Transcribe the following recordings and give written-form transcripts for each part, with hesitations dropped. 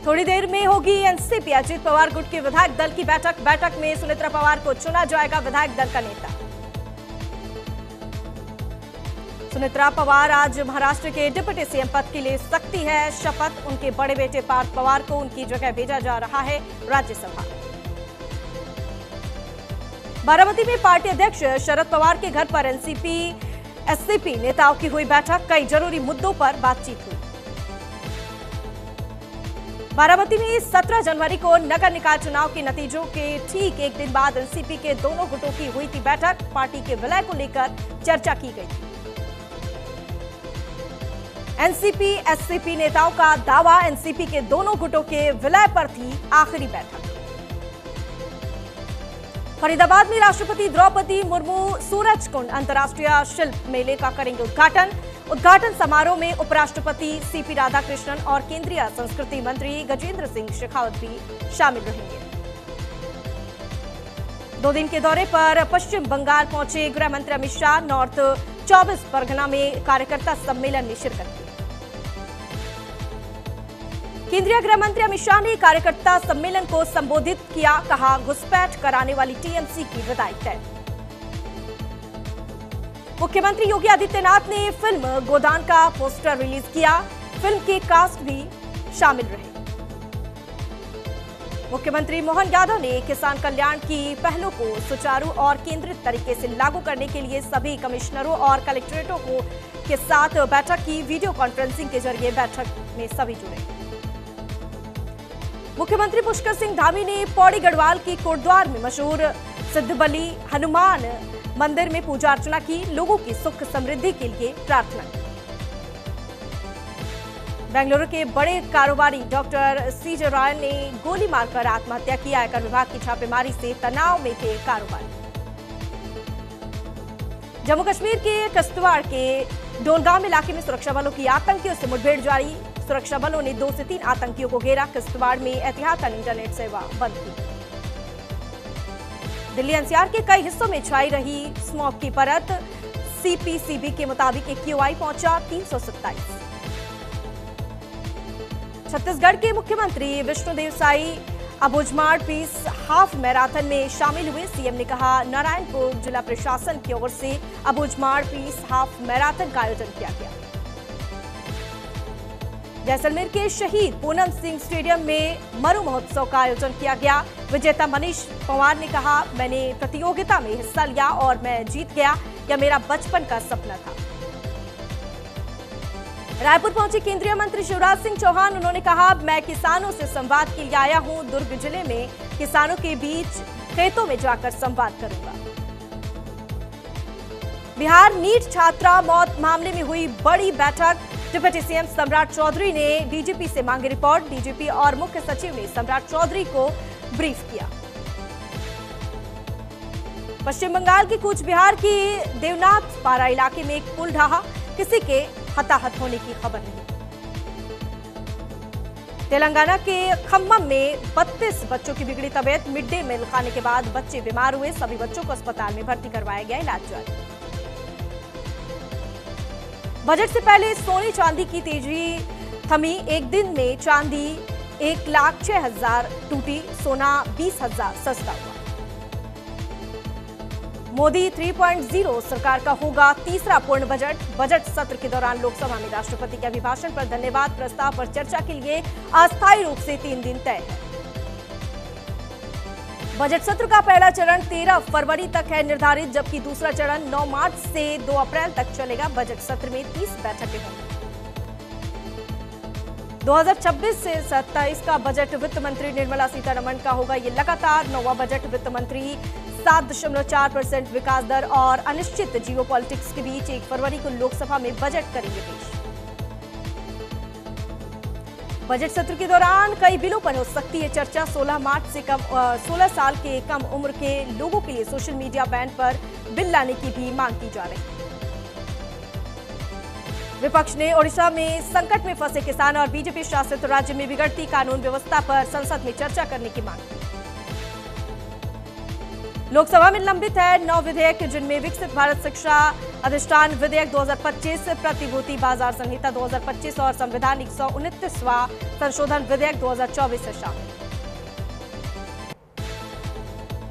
थोड़ी देर में होगी एनसीपी अजित पवार गुट के विधायक दल की बैठक में सुनेत्रा पवार को चुना जाएगा विधायक दल का नेता। सुनेत्रा पवार आज महाराष्ट्र के डिप्टी सीएम पद के ले सकती है शपथ। उनके बड़े बेटे पार्थ पवार को उनकी जगह भेजा जा रहा है राज्यसभा। बारामती में पार्टी अध्यक्ष शरद पवार के घर पर एनसीपी एससीपी नेताओं की हुई बैठक। कई जरूरी मुद्दों पर बातचीत हुई। बारामती में 17 जनवरी को नगर निकाय चुनाव के नतीजों के ठीक एक दिन बाद एनसीपी के दोनों गुटों की हुई थी बैठक। पार्टी के विलय को लेकर चर्चा की गई थी। एनसीपी एससीपी नेताओं का दावा, एनसीपी के दोनों गुटों के विलय पर थी आखिरी बैठक। फरीदाबाद में राष्ट्रपति द्रौपदी मुर्मू सूरजकुंड अंतर्राष्ट्रीय शिल्प मेले का करेंगे उद्घाटन समारोह में उपराष्ट्रपति सीपी राधाकृष्णन और केंद्रीय संस्कृति मंत्री गजेंद्र सिंह शेखावत भी शामिल रहेंगे। 2 दिन के दौरे पर पश्चिम बंगाल पहुंचे गृह मंत्री अमित शाह। नॉर्थ 24 परगना में कार्यकर्ता सम्मेलन में शिरकत की। केंद्रीय गृह मंत्री अमित शाह ने कार्यकर्ता सम्मेलन को संबोधित किया। कहा, घुसपैठ कराने वाली टीएमसी की विदाई तय। मुख्यमंत्री योगी आदित्यनाथ ने फिल्म गोदान का पोस्टर रिलीज किया। फिल्म के कास्ट भी शामिल रहे। मुख्यमंत्री मोहन यादव ने किसान कल्याण की पहलों को सुचारू और केंद्रित तरीके से लागू करने के लिए सभी कमिश्नरों और कलेक्टरेटों के साथ बैठक की। वीडियो कॉन्फ्रेंसिंग के जरिए बैठक में सभी जुड़े। मुख्यमंत्री पुष्कर सिंह धामी ने पौड़ी गढ़वाल की कोटद्वार में मशहूर सिद्धबली हनुमान मंदिर में पूजा अर्चना की। लोगों की सुख समृद्धि के लिए प्रार्थना की। बेंगलुरु के बड़े कारोबारी डॉक्टर सीजे रॉय ने गोली मारकर आत्महत्या की। आयकर विभाग की छापेमारी से तनाव में थे कारोबारी। जम्मू कश्मीर के किश्तवाड़ के डोलगाम इलाके में सुरक्षा बलों की आतंकियों से मुठभेड़ जारी। सुरक्षा बलों ने 2 से 3 आतंकियों को घेरा। किश्तवाड़ में एहतियातन इंटरनेट सेवा बंद की। दिल्ली एनसीआर के कई हिस्सों में छाई रही स्मॉग की परत। सीपीसीबी के मुताबिक एक्यूआई पहुंचा 327। छत्तीसगढ़ के मुख्यमंत्री Vishnudeo Sai Abujhmad peace half marathon में शामिल हुए। सीएम ने कहा, नारायणपुर जिला प्रशासन की ओर से अबूझमाड़ पीस हाफ मैराथन का आयोजन किया गया। जैसलमेर के शहीद पूनम सिंह स्टेडियम में मरु महोत्सव का आयोजन किया गया। विजेता मनीष पवार ने कहा, मैंने प्रतियोगिता में हिस्सा लिया और मैं जीत गया। यह मेरा बचपन का सपना था। रायपुर पहुंचे केंद्रीय मंत्री शिवराज सिंह चौहान। उन्होंने कहा, मैं किसानों से संवाद के लिए आया हूं। दुर्ग जिले में किसानों के बीच खेतों में जाकर संवाद करूंगा। बिहार नीट छात्रा मौत मामले में हुई बड़ी बैठक। डिप्टी सीएम सम्राट चौधरी ने डीजीपी से मांगी रिपोर्ट। डीजीपी और मुख्य सचिव ने सम्राट चौधरी को ब्रीफ किया। पश्चिम बंगाल की कूच बिहार की देवनाथ पारा इलाके में एक पुल ढहा। किसी के हताहत होने की खबर नहीं। तेलंगाना के खम्मम में 32 बच्चों की बिगड़ी तबीयत। मिड डे मील खाने के बाद बच्चे बीमार हुए। सभी बच्चों को अस्पताल में भर्ती करवाया गया। इलाज जारी। बजट से पहले सोने चांदी की तेजी थमी। एक दिन में चांदी 1,06,000 टूटी। सोना 20,000 सस्ता हुआ। मोदी 3.0 सरकार का होगा तीसरा पूर्ण बजट सत्र के दौरान लोकसभा में राष्ट्रपति के अभिभाषण पर धन्यवाद प्रस्ताव पर चर्चा के लिए अस्थायी रूप से 3 दिन तय है। बजट सत्र का पहला चरण 13 फरवरी तक है निर्धारित, जबकि दूसरा चरण 9 मार्च से 2 अप्रैल तक चलेगा। बजट सत्र में 30 बैठकें होंगी। 2026 से 27 का बजट वित्त मंत्री निर्मला सीतारमण का होगा ये लगातार 9वां बजट। वित्त मंत्री 7.4% विकास दर और अनिश्चित जियो पॉलिटिक्स के बीच 1 फरवरी को लोकसभा में बजट करेंगे पेश। बजट सत्र के दौरान कई बिलों पर हो सकती है चर्चा। 16 साल के कम उम्र के लोगों के लिए सोशल मीडिया बैन पर बिल लाने की भी मांग की जा रही है। विपक्ष ने ओडिशा में संकट में फंसे किसान और बीजेपी शासित राज्य में बिगड़ती कानून व्यवस्था पर संसद में चर्चा करने की मांग की। लोकसभा में लंबित है 9 विधेयक, जिनमें विकसित भारत शिक्षा अधिष्ठान विधेयक 2025, प्रतिभूति बाजार संहिता 2025 और संविधान 129वां संशोधन विधेयक 2024 से शामिल।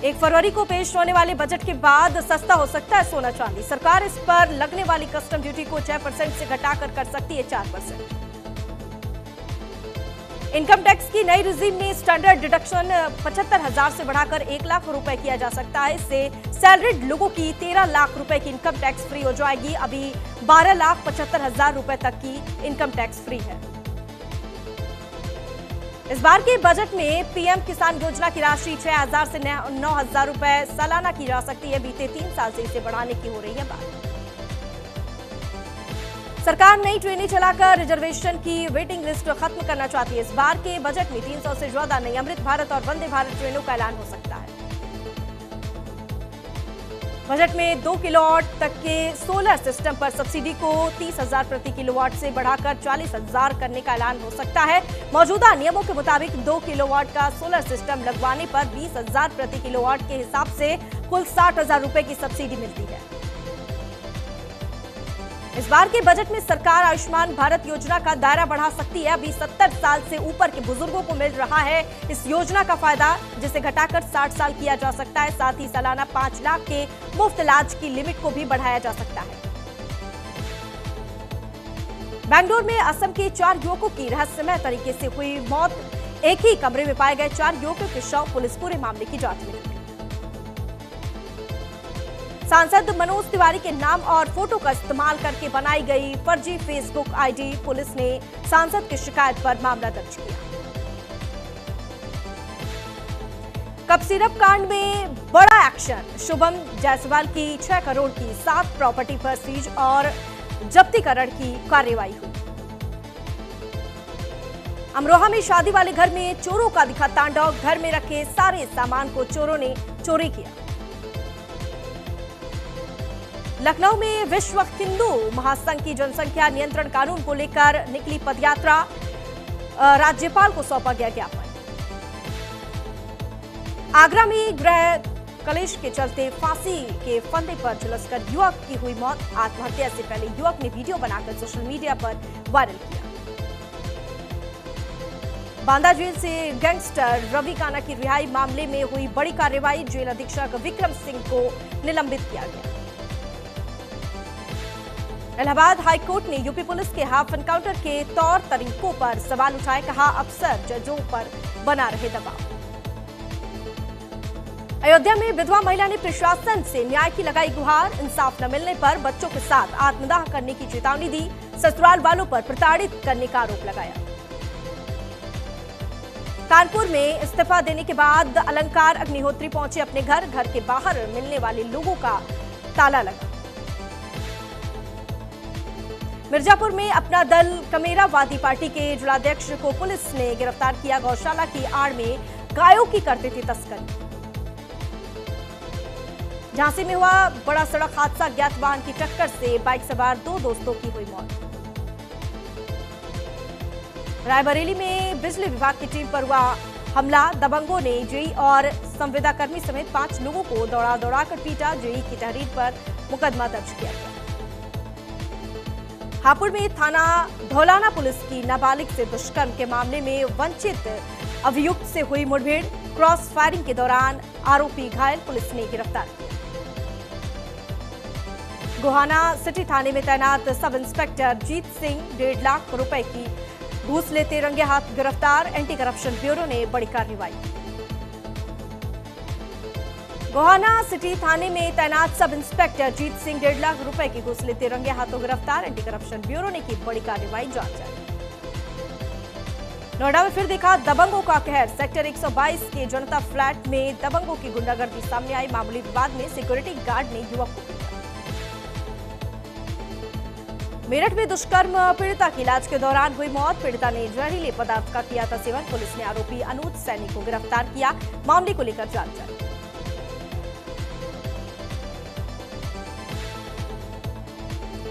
1 फरवरी को पेश होने वाले बजट के बाद सस्ता हो सकता है सोना चांदी। सरकार इस पर लगने वाली कस्टम ड्यूटी को 6% से घटाकर कर सकती है 4%। इनकम टैक्स की नई रिजीम में स्टैंडर्ड डिडक्शन 75,000 से बढ़ाकर 1 लाख रुपए किया जा सकता है। इससे सैलरीड लोगों की 13 लाख रुपए की इनकम टैक्स फ्री हो जाएगी। अभी 12,75,000 रुपए तक की इनकम टैक्स फ्री है। इस बार के बजट में पीएम किसान योजना की राशि 6,000 से 9,000 रुपए सालाना की जा सकती है। बीते 3 साल से इसे बढ़ाने की हो रही है बात। सरकार नई ट्रेनें चलाकर रिजर्वेशन की वेटिंग लिस्ट खत्म करना चाहती है। इस बार के बजट में 300 से ज्यादा नई अमृत भारत और वंदे भारत ट्रेनों का ऐलान हो सकता है। बजट में 2 किलोवाट तक के सोलर सिस्टम पर सब्सिडी को 30,000 प्रति किलोवाट से बढ़ाकर 40,000 करने का ऐलान हो सकता है। मौजूदा नियमों के मुताबिक 2 किलोवाट का सोलर सिस्टम लगवाने पर 20,000 प्रति किलोवाट के हिसाब से कुल 60,000 रुपए की सब्सिडी मिलती है। इस बार के बजट में सरकार आयुष्मान भारत योजना का दायरा बढ़ा सकती है। अभी 70 साल से ऊपर के बुजुर्गों को मिल रहा है इस योजना का फायदा, जिसे घटाकर 60 साल किया जा सकता है। साथ ही सालाना 5 लाख के मुफ्त इलाज की लिमिट को भी बढ़ाया जा सकता है। बेंगलुरु में असम के 4 युवकों की रहस्यमय तरीके से हुई मौत। एक ही कमरे में पाए गए 4 युवकों के शव। पुलिस पूरे मामले की जांच में जुटी। सांसद मनोज तिवारी के नाम और फोटो का इस्तेमाल करके बनाई गई फर्जी फेसबुक आईडी। पुलिस ने सांसद की शिकायत पर मामला दर्ज किया। कप सिरप कांड में बड़ा एक्शन। शुभम जायसवाल की 6 करोड़ की 7 प्रॉपर्टी पर सीज और जब्तीकरण की कार्रवाई हुई। अमरोहा में शादी वाले घर में चोरों का दिखा तांडव। घर में रखे सारे सामान को चोरों ने चोरी किया। लखनऊ में विश्व हिंदू महासंघ की जनसंख्या नियंत्रण कानून को लेकर निकली पदयात्रा। राज्यपाल को सौंपा गया ज्ञापन। आगरा में गृह कलेश के चलते फांसी के फंदे पर झुलसकर युवक की हुई मौत। आत्महत्या से पहले युवक ने वीडियो बनाकर सोशल मीडिया पर वायरल किया। बांदा जेल से गैंगस्टर रवि काना की रिहाई मामले में हुई बड़ी कार्रवाई। जेल अधीक्षक विक्रम सिंह को निलंबित किया गया। इलाहाबाद हाईकोर्ट ने यूपी पुलिस के हाफ एनकाउंटर के तौर तरीकों पर सवाल उठाए। कहा, अफसर जजों पर बना रहे दबाव। अयोध्या में विधवा महिला ने प्रशासन से न्याय की लगाई गुहार। इंसाफ न मिलने पर बच्चों के साथ आत्मदाह करने की चेतावनी दी। ससुराल वालों पर प्रताड़ित करने का आरोप लगाया। कानपुर में इस्तीफा देने के बाद अलंकार अग्निहोत्री पहुंचे अपने घर। घर के बाहर मिलने वाले लोगों का ताला लगा। मिर्जापुर में अपना दल कमेरावादी पार्टी के जिलाध्यक्ष को पुलिस ने गिरफ्तार किया। गौशाला की आड़ में गायों की करते थे तस्करी। झांसी में हुआ बड़ा सड़क हादसा। ज्ञात वाहन की टक्कर से बाइक सवार 2 दोस्तों की हुई मौत। रायबरेली में बिजली विभाग की टीम पर हुआ हमला। दबंगों ने जेई और संविदा कर्मी समेत 5 लोगों को दौड़ा दौड़ाकर पीटा। जेई की तहरीर पर मुकदमा दर्ज किया गया। हापुड़ में थाना धौलाना पुलिस की नाबालिग से दुष्कर्म के मामले में वंचित अभियुक्त से हुई मुठभेड़। क्रॉस फायरिंग के दौरान आरोपी घायल। पुलिस ने गिरफ्तार किया। गोहाना सिटी थाने में तैनात सब इंस्पेक्टर जीत सिंह 1.5 लाख रुपए की घूस लेते रंगे हाथ गिरफ्तार। एंटी करप्शन ब्यूरो ने बड़ी कार्रवाई की। गोहाना सिटी थाने में तैनात सब इंस्पेक्टर जीत सिंह 1.5 लाख रुपए की घूस लेते रंगे हाथों गिरफ्तार। एंटी करप्शन ब्यूरो ने की बड़ी कार्रवाई। जांच जारी। नोएडा में फिर देखा दबंगों का कहर। सेक्टर 122 के जनता फ्लैट में दबंगों की गुंडागर्दी सामने आई। मामूली विवाद में सिक्योरिटी गार्ड ने युवक को पीटा। मेरठ में दुष्कर्म पीड़िता की इलाज के दौरान हुई मौत। पीड़िता ने जहरीले पदार्थ का किया था सेवन। पुलिस ने आरोपी अनुज सैनी को गिरफ्तार किया। मामले को लेकर जांच जारी।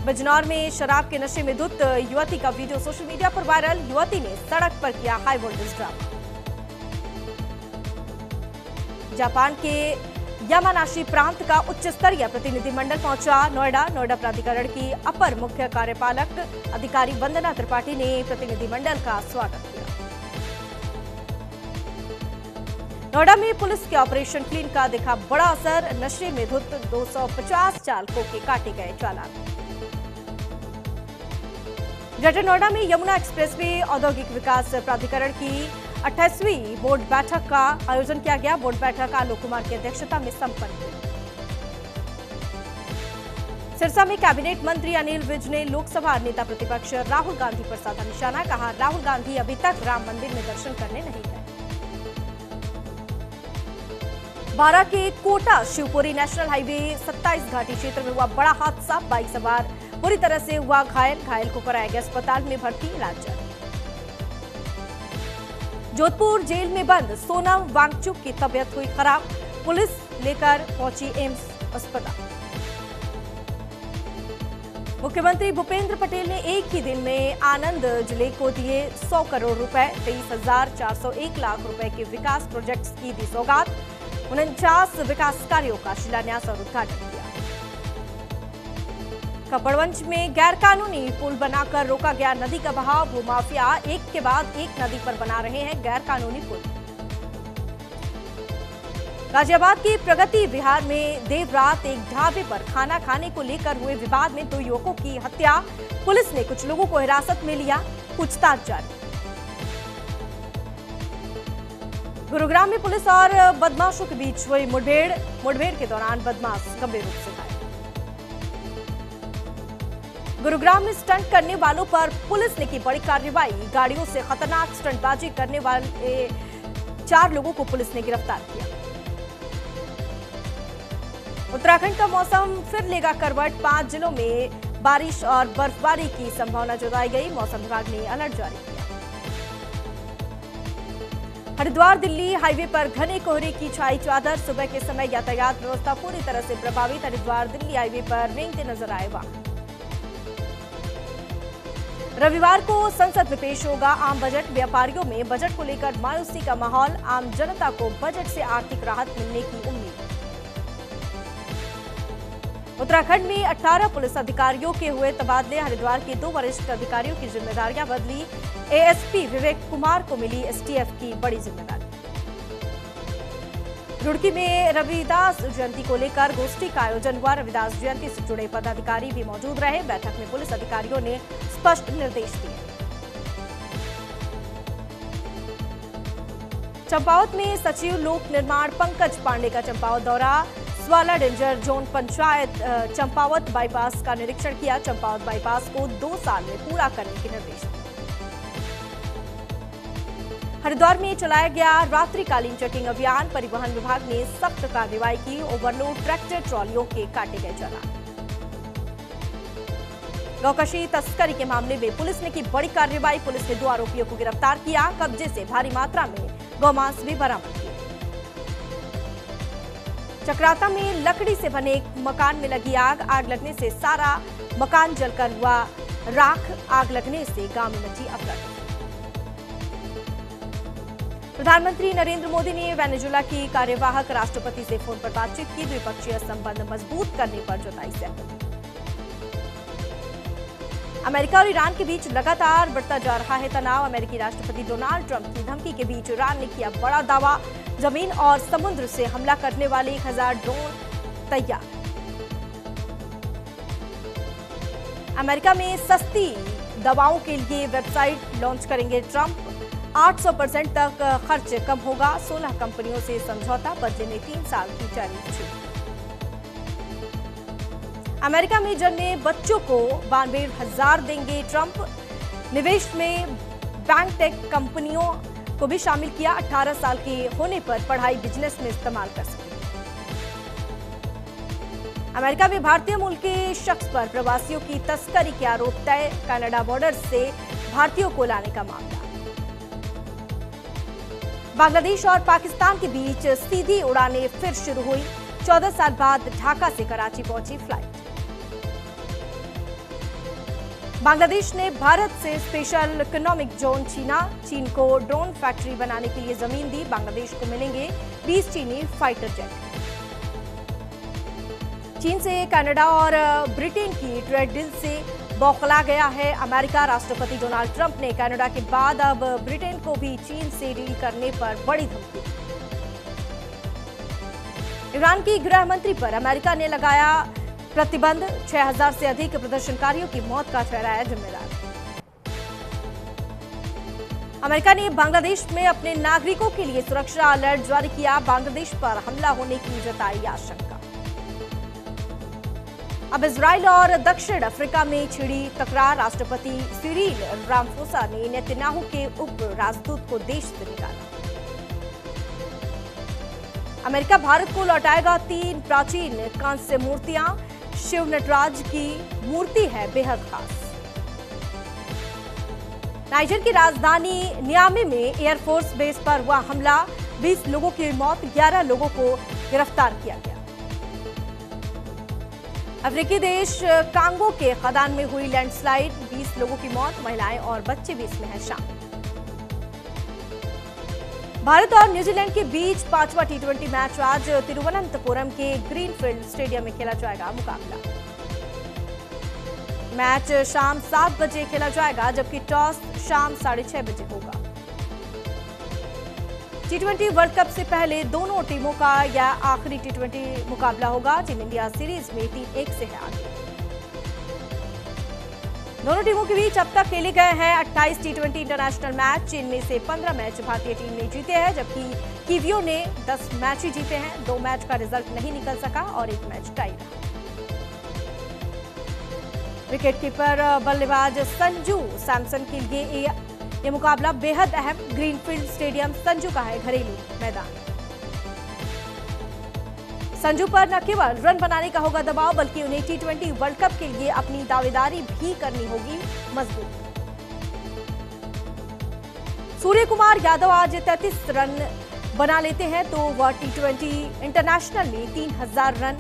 बिजनौर में शराब के नशे में धुत युवती का वीडियो सोशल मीडिया पर वायरल। युवती ने सड़क पर किया हाई वोल्टेज ड्रामा। जापान के यामानाशी प्रांत का उच्च स्तरीय प्रतिनिधिमंडल पहुंचा नोएडा प्राधिकरण की अपर मुख्य कार्यपालक अधिकारी वंदना त्रिपाठी ने प्रतिनिधिमंडल का स्वागत किया। नोएडा में पुलिस के ऑपरेशन क्लीन का दिखा बड़ा असर, नशे में धुत 250 चालकों के काटे गए चालान। ग्रेटर नोएडा में यमुना एक्सप्रेसवे औद्योगिक विकास प्राधिकरण की 28वीं बोर्ड बैठक का आयोजन किया गया। बोर्ड बैठक आलोक कुमार की अध्यक्षता में संपन्न हुई। सिरसा में कैबिनेट मंत्री अनिल विज ने लोकसभा नेता प्रतिपक्ष राहुल गांधी पर साधा निशाना, कहा राहुल गांधी अभी तक राम मंदिर में दर्शन करने नहीं गए। बारां के कोटा शिवपुरी नेशनल हाईवे 27 घाटी क्षेत्र में हुआ बड़ा हादसा, बाइक सवार बुरी तरह से हुआ घायल को कराया गया अस्पताल में भर्ती, इलाज जारी। जोधपुर जेल में बंद सोनम वांगचुक की तबीयत हुई खराब, पुलिस लेकर पहुंची एम्स अस्पताल। मुख्यमंत्री भूपेंद्र पटेल ने एक ही दिन में आनंद जिले को दिए 100 करोड़ रुपए, 23,401 लाख रुपए के विकास प्रोजेक्ट्स की दी सौगात, 49 विकास कार्यों का शिलान्यास और उद्घाटन किया। कपड़वंज में गैरकानूनी पुल बनाकर रोका गया नदी का बहाव, भूमाफिया एक के बाद एक नदी पर बना रहे हैं गैरकानूनी पुल। गाजियाबाद के प्रगति विहार में देर रात एक ढाबे पर खाना खाने को लेकर हुए विवाद में 2 युवकों की हत्या, पुलिस ने कुछ लोगों को हिरासत में लिया, पूछताछ जारी। गुरुग्राम में पुलिस और बदमाशों के बीच हुई मुठभेड़ के दौरान बदमाश गंभीर रूप से घायल। गुरुग्राम में स्टंट करने वालों पर पुलिस ने की बड़ी कार्रवाई, गाड़ियों से खतरनाक स्टंटबाजी करने वाले 4 लोगों को पुलिस ने गिरफ्तार किया। उत्तराखंड का मौसम फिर लेगा करवट, 5 जिलों में बारिश और बर्फबारी की संभावना जताई गई, मौसम विभाग ने अलर्ट जारी किया। हरिद्वार दिल्ली हाईवे पर घने कोहरे की छाई चादर, सुबह के समय यातायात व्यवस्था पूरी तरह से प्रभावित, हरिद्वार दिल्ली हाईवे पर रेंगते नजर आए वाहन। रविवार को संसद में पेश होगा आम बजट, व्यापारियों में बजट को लेकर मायूसी का माहौल, आम जनता को बजट से आर्थिक राहत मिलने की उम्मीद। उत्तराखंड में 18 पुलिस अधिकारियों के हुए तबादले, हरिद्वार के 2 वरिष्ठ अधिकारियों की जिम्मेदारियां बदली, एएसपी विवेक कुमार को मिली एसटीएफ की बड़ी जिम्मेदारी। रुड़की में रविदास जयंती को लेकर गोष्ठी का आयोजन हुआ, रविदास जयंती से जुड़े पदाधिकारी भी मौजूद रहे, बैठक में पुलिस अधिकारियों ने स्पष्ट निर्देश दिए। चंपावत में सचिव लोक निर्माण पंकज पांडे का चंपावत दौरा, Swala danger zone panchayat Champawat bypass का निरीक्षण किया, चंपावत बाईपास को 2 साल में पूरा करने के निर्देश दिए। हरिद्वार में चलाया गया रात्रिकालीन चेकिंग अभियान, परिवहन विभाग ने सख्त कार्रवाई की, ओवरलोड ट्रैक्टर ट्रॉलियों के काटे गए चालान। गौकशी तस्करी के मामले में पुलिस ने की बड़ी कार्रवाई, पुलिस ने 2 आरोपियों को गिरफ्तार किया, कब्जे से भारी मात्रा में गौमांस भी बरामद किया। चक्राता में लकड़ी से बने एक मकान में लगी आग लगने से सारा मकान जलकर हुआ राख, आग लगने से गांव में मची अफरा-तफरी। प्रधानमंत्री नरेंद्र मोदी ने वेनेजुएला की कार्यवाहक राष्ट्रपति से फोन पर बातचीत की, द्विपक्षीय संबंध मजबूत करने पर जताई सहमति। अमेरिका और ईरान के बीच लगातार बढ़ता जा रहा है तनाव, अमेरिकी राष्ट्रपति डोनाल्ड ट्रंप की धमकी के बीच ईरान ने किया बड़ा दावा, जमीन और समुद्र से हमला करने वाले 1000 ड्रोन तैयार। अमेरिका में सस्ती दवाओं के लिए वेबसाइट लॉन्च करेंगे ट्रंप, 800% तक खर्च कम होगा, 16 कंपनियों से समझौता, बदले में 3 साल की टैरिफ छूट। अमेरिका में जन्मे बच्चों को 92,000 देंगे ट्रंप, निवेश में बैंक टेक कंपनियों को भी शामिल किया, 18 साल के होने पर पढ़ाई बिजनेस में इस्तेमाल कर सकेंगे। अमेरिका में भारतीय मूल के शख्स पर प्रवासियों की तस्करी के आरोप तय, कनाडा बॉर्डर से भारतीयों को लाने का मामला। बांग्लादेश और पाकिस्तान के बीच सीधी उड़ानें फिर शुरू हुई, 14 साल बाद ढाका से कराची पहुंची फ्लाइट। बांग्लादेश ने भारत से स्पेशल इकोनॉमिक जोन छीना, चीन को ड्रोन फैक्ट्री बनाने के लिए जमीन दी, बांग्लादेश को मिलेंगे 20 चीनी फाइटर जेट। चीन से कनाडा और ब्रिटेन की ट्रेड डील से बौखला गया है अमेरिका। राष्ट्रपति डोनाल्ड ट्रंप ने कनाडा के बाद अब ब्रिटेन को भी चीन से डील करने पर बड़ी धमकी दी। ईरान की गृह मंत्री पर अमेरिका ने लगाया प्रतिबंध, 6000 से अधिक प्रदर्शनकारियों की मौत का ठहराया जिम्मेदार। अमेरिका ने बांग्लादेश में अपने नागरिकों के लिए सुरक्षा अलर्ट जारी किया, बांग्लादेश पर हमला होने की जताई आशंका। अब इजराइल और दक्षिण अफ्रीका में छिड़ी तकरार, राष्ट्रपति सिरिल रामाफोसा ने नेतन्याहू के उप राजदूत को देश से निकाला। अमेरिका भारत को लौटाएगा 3 प्राचीन कांस्य मूर्तियां, शिव नटराज की मूर्ति है बेहद खास। नाइजर की राजधानी नियामी में एयरफोर्स बेस पर हुआ हमला, 20 लोगों की मौत, 11 लोगों को गिरफ्तार किया गया। अफ्रीकी देश कांगो के खदान में हुई लैंडस्लाइड, 20 लोगों की मौत, महिलाएं और बच्चे भी इसमें हैं शामिल। भारत और न्यूजीलैंड के बीच 5वां टी20 मैच आज तिरुवनंतपुरम के ग्रीनफील्ड स्टेडियम में खेला जाएगा मुकाबला। मैच शाम 7 बजे खेला जाएगा, जबकि टॉस शाम 6:30 बजे होगा। टी20 वर्ल्ड कप से पहले दोनों टीमों का यह आखिरी टी20 मुकाबला होगा। टीम इंडिया सीरीज में 3-1 से है आगे। दोनों टीमों के बीच अब तक खेले गए हैं 28 टी20 इंटरनेशनल मैच, इनमें से 15 मैच भारतीय टीम ने जीते हैं, जबकि कीवियो ने 10 मैच ही जीते हैं। 2 मैच का रिजल्ट नहीं निकल सका और 1 मैच टाई रहा। विकेटकीपर बल्लेबाज संजू सैमसन के लिए ये मुकाबला बेहद अहम। ग्रीनफील्ड स्टेडियम संजू का है घरेलू मैदान। संजू पर न केवल रन बनाने का होगा दबाव, बल्कि उन्हें टी20 वर्ल्ड कप के लिए अपनी दावेदारी भी करनी होगी मजबूत। सूर्य कुमार यादव आज 33 रन बना लेते हैं तो वह टी20 इंटरनेशनल में 3000 रन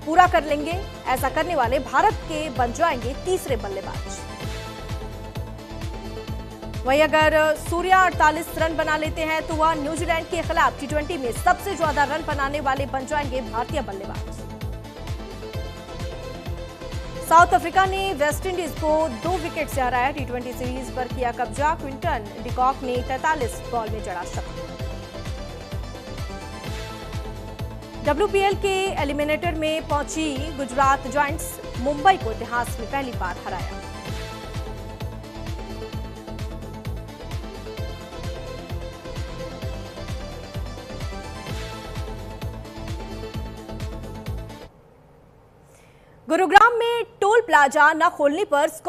पूरा कर लेंगे। ऐसा करने वाले भारत के बन जाएंगे तीसरे बल्लेबाज। वहीं अगर सूर्या 48 रन बना लेते हैं तो वह न्यूजीलैंड के खिलाफ टी20 में सबसे ज्यादा रन बनाने वाले बन जाएंगे भारतीय बल्लेबाज। साउथ अफ्रीका ने वेस्टइंडीज को 2 विकेट से हराया, टी20 सीरीज पर किया कब्जा। क्विंटन डिकॉक ने 43 बॉल में जड़ा शतक। WPL के एलिमिनेटर में पहुंची गुजरात जायंट्स, मुंबई को इतिहास में पहली बार हराया। गुरुग्राम में टोल प्लाजा न खोलने पर